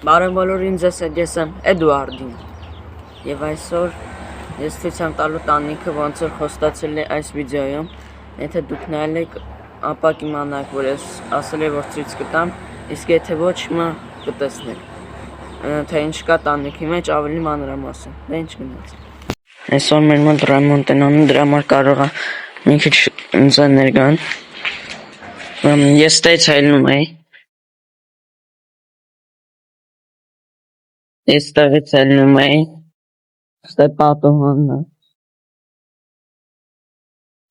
Բարև բոլորին, ձեզ հետ ես եմ Էդուարդին եւ այսօր ես ցույց եմ տալու տանիքը ոնց որ խոստացել է այս վիդեոյում եթե դուք նայել եք ապա կիմանաք որ ես ասել եմ որ ցույց կտամ իսկ եթե ոչ հիմա կտեսնեք թե ինչ կա տանիքի մեջ ավելի մանրամասն դե ինչ գնաց այսօր մեր մոտ ռեմոնտ են անում դրա համար կարող է մի քիչ ինձ ներգան ես ստեյց հայլնում էի Այստեղից ելնում էի, ստե պատուհանն է,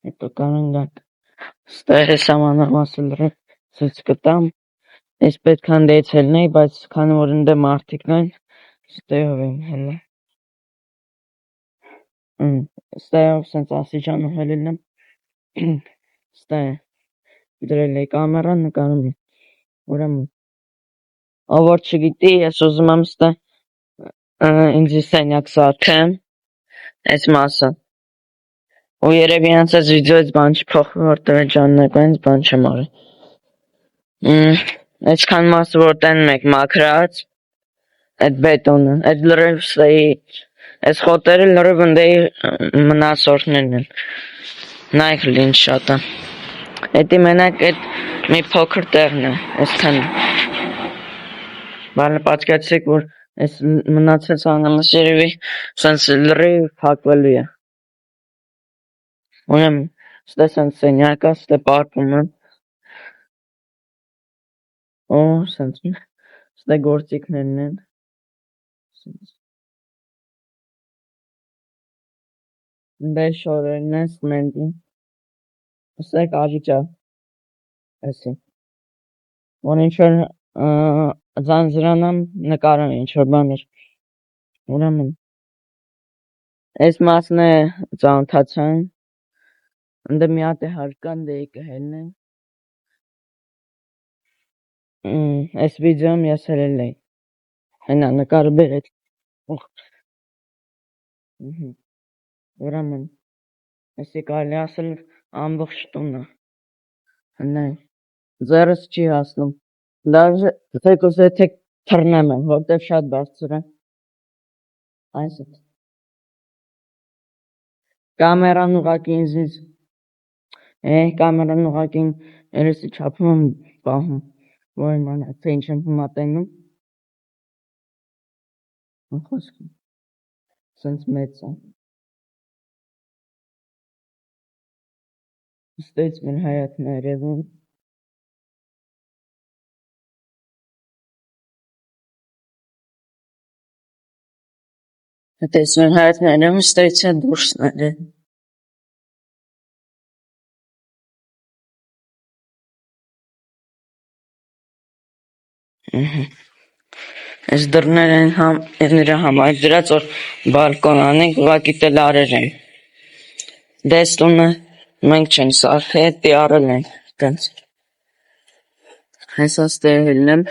հետո կարող գաք, ստեղ ես ամանրամասն լրիվ ցույց կտամ, ես պետք է ընդեից ելնեի, բայց քանի որ ընդե մարդիկն են, ստեյով եմ հելը, ստեյով սենց ասիջանով հելել եմ, ստե դրել էի կամերան նկարում եմ, ուրեմն, ով որ չգիտի, ես ուզում եմ ստե ինձի սենյակ սարքեմ, այս մասը, ու երևի հենց այս վիդեոից բան չփոխվի, որտեղ այդ ժամանակվանից բան չեմ արել, այսքան մասը որ տենում եք մաքրած, այդ բետոնը, այդ լրիվ ստեի, այս խոտերը լրիվ ընդեի մնասորդներն են, նայք լինչ շատ է, էդի մենակ այդ մի փոքր տեղն է, այսքան բանը պատկացեք, որ այս մնացած անամս երևի սենց լրիվ փակվելու է, ուրեմն ստե սենց սենյակը, ստե պարպում եմ, ու սենց ստե գործիքներն են, դե շորերն են, սմենտին, ստե կարիճա, այսի, որ ինչ-որ ձանձրանամ նկարում ինչ-որ բաներ, ուրեմն, այս մասն է ծանոթացան, ընդե մի հատ է հարկան դե եկը հելնեմ, այս վիդեոմ ես հելել էի, հենա նկարը բերեց, ուրեմն, այսի կարելի ասել ամբողջ տունը, հնա, ձերս չի հասնում, դաժե թեկուզ եթե թռնեմ եմ, որտև շատ բարձր է, այս էտ, կամերան ուղակի ինձից, կամերան ուղակի երեսի չապում եմ պահում, որ իմանա, թե ինչ եմ հիմա տենում, խոսքը, սենց մեծ է, ստեյց մեր հայատն է երևում, տեսնում հայատն է երևում, ստեյց է դուրսն է երևում, այս դռներ են նրա համար դրած որ բալկոն անենք ուղակի տելարեր են, դես տունը մենք չենք սարքել, հետի արել ենք, տենց, հեսա ստեյ հելնեմ,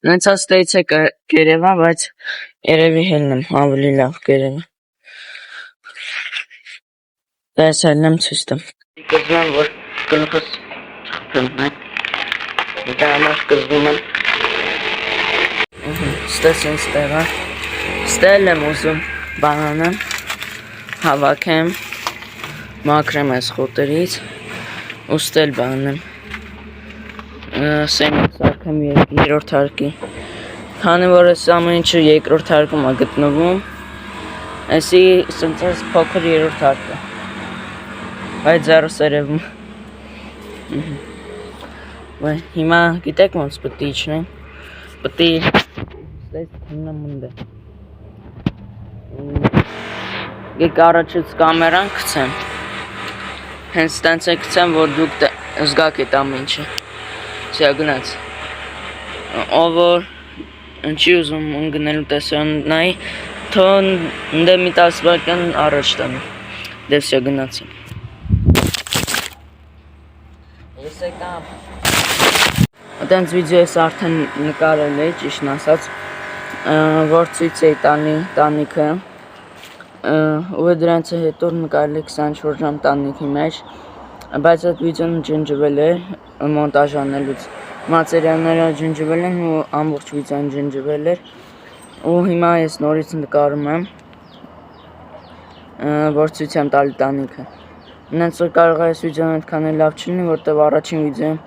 նենցա ստեյց է կերևա, բայց երևի հելնեմ, ավելի լավ կերևա, դես հելնեմ ցույց տամ, կզում եմ, որ գլխս չխփեմ, դա համար կզում եմ, ստե սենց տեղա, ստե եմ ուզում բանանը, հավաքեմ, մաքրեմ այս խոտերից, ու ստել բանեմ, սենյակ սարքեմ երրորդ հարկի, քանի որ այս ամեն ինչը երկրորդ հարկում է գտնվում, այսի սենց այս փոքր երրորդ հարկը, բայց ձեռս երևում, հիմա գիտեք ոնց պտի իջնեմ, պտի ստեյց թննեմ ընդե, գեք առաջից կամերան կցեմ, հենց տենց է կցեմ, որ դուք զգաք էտ ամեն ինչը, սյա գնաց, ով որ ինչի ուզում ընգնելու տեսանայի, թո ընդե մի 10 վայրկյան առաջ տանում, դե սյա գնացին, ես եկամ, Այդենց վիդեո ես արդեն նկարել էի, ճիշտն ասած, որ ցույց էի տանի տանիքը, ու դրանից հետո նկարել էի 24 ժամ տանիքի մեջ, բայց այդ վիդեոն ջնջվել է մոնտաժ անելուց մատերիալները ջնջվել են ու ամբողջ վիճան ջնջվել էր ու հիմա ես նորից նկարում եմ որ ցույց եմ տալի տանիքը նենց որ կարող է այս վիդեոն այդքան էլ լավ չլինի որտեվ առաջին վիդեոն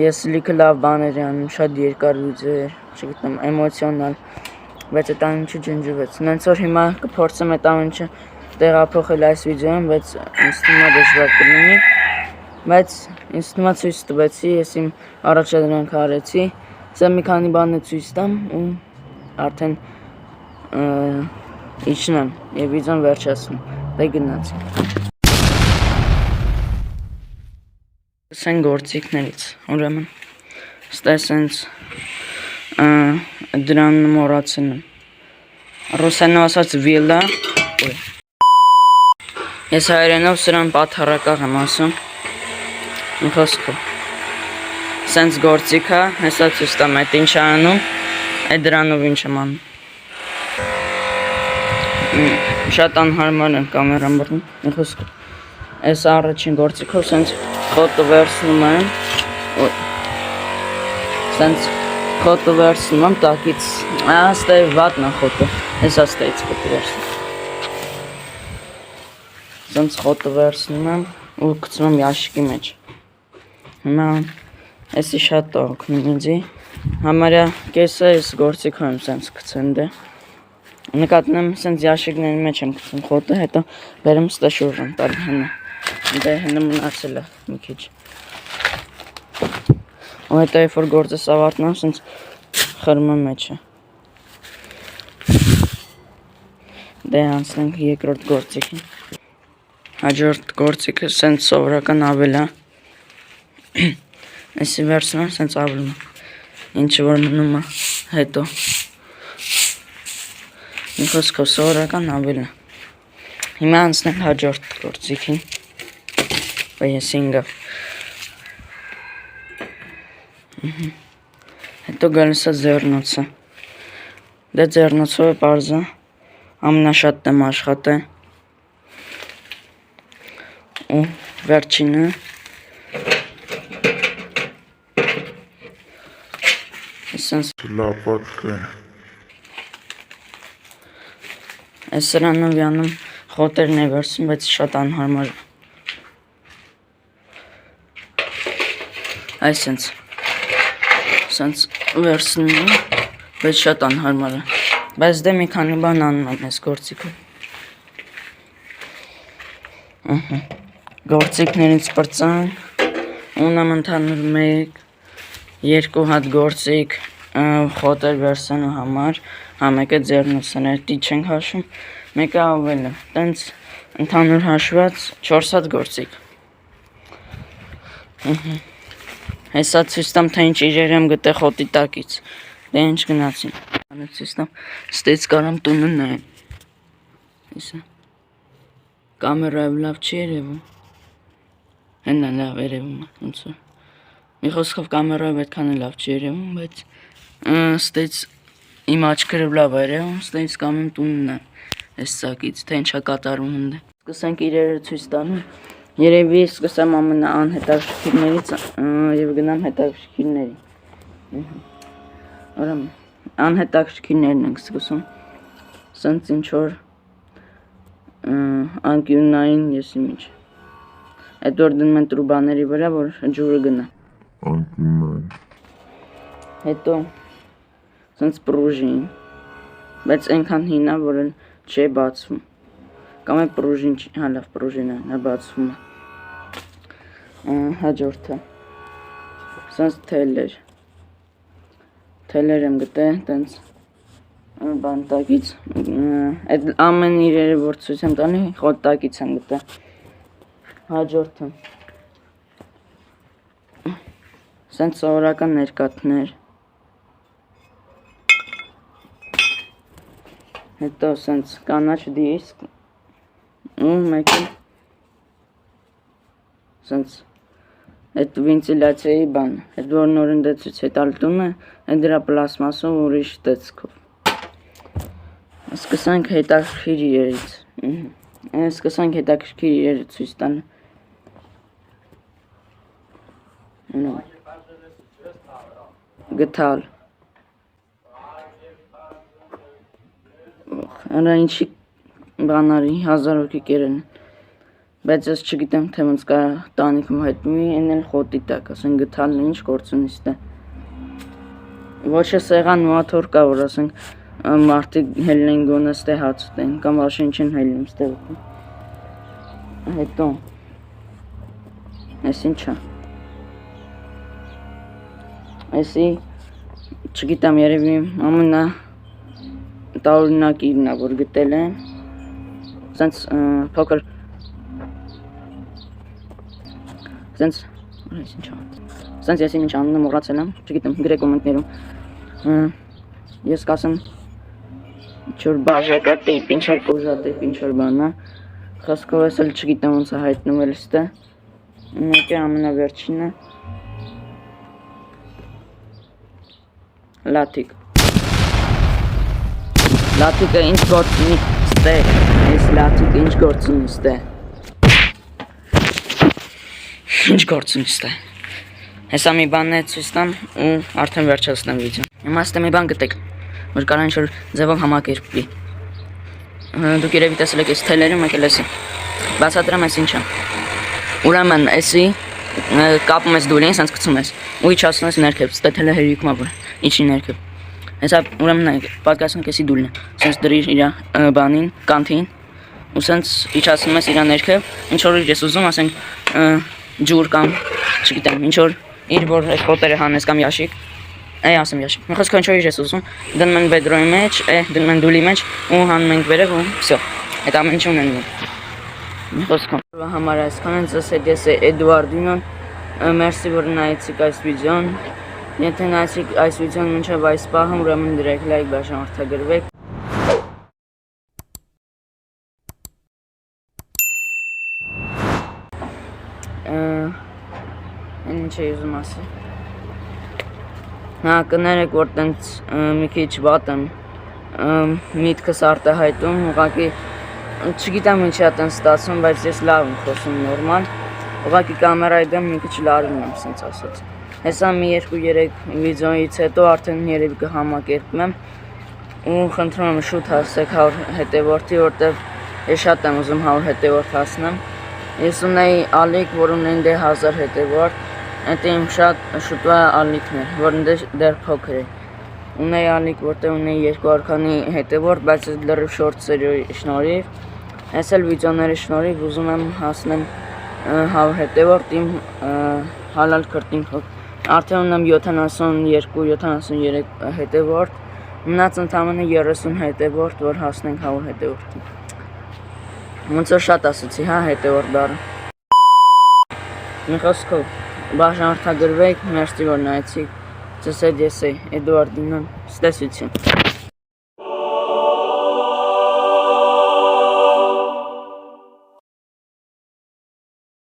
ես լիքը լավ բաներ եմ անում շատ երկար վիդեո էր չգիտեմ էմոցիոնալ բայց այդ ամենը ջնջվեց նենց որ հիմա կփորձեմ այդ ամենը տեղափոխել այս վիդեոյում բայց ինձ թվում է դժվար կլինի բայց ինձ թվում է ցույց տվեցի ես իմ առաջադրանքը արեցի սա մի քանի բաներ ցույց տամ ու արդեն իջնեմ եւ վիդեոն վերջացնում դե գնացինք Սեն գործիքներից ուրեմն ստեսենց դրան մոռացել եմ ռուսերենով ասած վիլա ես հայերենով սրան պատառակաղ եմ ասում մի խոսքով սենց գործիքա հեսա ցույց տամ այդ ինչ անում այդ դրանով ինչ եմ անում շատ անհարմար եմ կամերան բռնում մի խոսքով այս առաջին գործիքով սենց խոտը վերցնում եմ սենց խոտը վերցնում եմ տակից ստե վատնա խոտը հեսա ստեից խոտը վերցնում սենց խոտը վերցնում եմ ու գցում եմ ящիկի մեջ հիմա էսի շատ օգնում ինձի համարյա կեսը այս գործիքով եմ սենց գցեմ դե նկատնում սենց ящիկների մեջ եմ գցում խոտը հետո բերեմ ստե շուրջ եմ տալի հենա դե հենա մնացել է մի քիչ ու հետո երբ որ գործս ավարտնեմ սենց խրում եմ մեջը դե անցնենք երկրորդ գործիքին հաջորդ գործիքը սենց սովորական ավել է այսի վերցնում եմ սենց ավելում ինչը որ մնում է հետո մի խոսքով սովորական ավել է հիմա անցնենք հաջորդ գործիքին ես ինգավ հետո գալիս է ձեռնոցը դե ձեռնոցով է պարզը ամենաշատն եմ աշխատել ու վերջինը սենց լապատկը այս սրանով յանում խոտերն է վերցում, բայց շատ անհարմար այս սենց վերցնում եմ, բայց շատ անհարմար է, բայց դե մի քանի բան անում եմ այս գործիքով գործիքներից պրծան ունեմ ընդհանուր 1-2 հատ գործիք խոտեր վերցնելու համար համեկը ձեռնոցներ տի չենք հաշում մեկը ավել է տենց ընդհանուր հաշված 4 հատ գործիք հեսա ցույց տամ թե ինչ իրեր եմ գտել խոտի տակից դե ինչ գնացին ցույց տամ ստից կարամ տունը նայեմ հեսա կամերայով լավ չի երևում հենա լավ երևում է ոնց որ մի խոսքով կամերայով այդքան լավ չի երևում բայց ստից իմ աչքերով լավ է երևում ստից կամ եմ տունն է այս ծակից թե ինչա կատարում ընդ սկսենք իրերը ցույց տալու երևի սկսեմ ամենաանհետաքրքիրներից եւ գնամ հետաքրքիրների ուրեմն անհետաքրքիրներն ենք սկսում սենց ինչ որ անկյունային եսի միջ այդ որ դնում են տրուբաների վրա որ ջուրը գնա անկյունային հետո սենց պրուժին բայց այնքան հին է որ չի բացվում կամ է պրուժին հա լավ պրուժին է բացվում հաջորդը սենց թելեր եմ գտել տենց բանտակից այդ ամեն իրերը որ ցույց եմ տալի խոտտակից եմ գտել հաջորդը սենց սովորական ներկաթներ հետո սենց կանաչ դիսկ ու մեկը սենց այդ վենտիլյացիայի բան այդ որ նորեն դե ցույց է տալ տունը այդ դրա պլաստմասով ուրիշ տեսքով սկսենք հետաքրքիր իրերից սկսենք հետաքրքիր իրերը ցույց տալ գտալ։ Արա ինչի բանարի 1000 հոգի կերեն։ Բայց ես չգիտեմ թե ոնց կարա տանիքում հայտնվի, այն էլ խոտի տակ, ասենք գտալն ինչ գործունիստ է։ Ոչ է սեղան մաթոր կա, որ ասենք մարդիկ հելնեն գոնը ստե հաց ուտեն, կամ աշեն չեն հելնում ստե ուտեն։ Հետո այս ինչա։ Այսի չգիտեմ երևի ամենա տարօրինակ իրն է, որ գտել եմ։ Սենց փոքր Սենց ես ինչ անունը մոռացել եմ, չգիտեմ, գրեք կոմենտներում։ Ես կասեմ ինչ-որ բաժակատեպ, ինչ-որ կոժատեպ, ինչ-որ բան է։ Խոսքով ես էլ չգիտեմ ոնց է հայտնվել ստե։ Մեկը ամենավերջինը։ Լաթիկ։ Լաթիկը ինչ գործունի ստե։ Այս լաթիկը ինչ գործունի ստե։ Ինչ գործունի ստե։ Հեսա մի բանն է ցույց տամ ու արդեն վերջացնեմ վիդեոն։ Հիմա ստե մի բան գտեք, որ կարա ինչ-որ ձևով համակերպվի։ Դուք երևի տեսել եք այս թելերում եկել էսի։ Բացատրեմ այս ինչա։ Ուրեմն էսի կապում ես դուլին, սենց գցում ես ու իջացնում ես ներքև, ստե թելը հերիքում է որ իջի ներքև։ Հեսա ուրեմն պատկասնեք էսի դուլն է, սենց դրիր իր բանին, կանթին ու սենց իջացնում ես իր ներքև, ինչ որ ես ուզում, ասենք ջուր կամ չգիտեմ, ինչ որ իր որ այս կոտերը հանես կամ յաշիկ, այ ասեմ յաշիկ։ Մի խոսքով ինչ որ ես ուզում, դնում են բեդրոյի մեջ, դնում են դուլի մեջ ու հանում ենք վերև ու վсё։ Այդ ամեն ինչ ունենում։ Մի խոսքով համար այսքան են, ձեզ հետ ես Էդուարդինոն, մերսի որ նայեցիք այս վիդեոն։ Եթե նայեցիք այս վիդեոն մինչև այս պահը, ուրեմն դրեք լայք, բաժանորդագրվեք։ Ինչ է ուզում ասել։ Հա կներեք որ տենց մի քիչ վատ եմ միտքս արտահայտում, ուղղակի չգիտեմ ինչ է տենց ստացվում, բայց ես լավ եմ խոսում նորմալ, ուղղակի կամերայի դեմ մի քիչ լարվում եմ, սենց ասած։ Հեսա մի 2-3 վիդեոից հետո արդեն երևի կհամակերպվեմ ու խնդրում եմ շուտ հասեք 100 հետևորդի, որտեվ ես շատ եմ ուզում 100 հետևորդ հասնեմ։ Ես ունեի ալիք, որ ունեն դե 1000 հետևորդ, այդ իմ շատ շուտվա ալիքն էր, որն դեռ փոքր է։ Ունեի ալիք, որտեղ ունեի 200 քանի հետևորդ, բայց լրիվ շորտսերի շնորհիվ, այս էլ վիդեոների շնորհիվ ուզում եմ հասնեմ 100 հետևորդ իմ հալալ քրտինքով։ Արդեն ունեմ 72-73 հետևորդ, մնաց ընդամենը 30 հետևորդ, որ հասնենք 100 հետևորդի։ Ոնց որ շատ ասացի, հա, հետևորդ բառը։ Մի խոսքով բաժանորդագրվեք, մերսի որ նայեցիք, ձեզ հետ ես Էդուարդինոն, ստեսություն։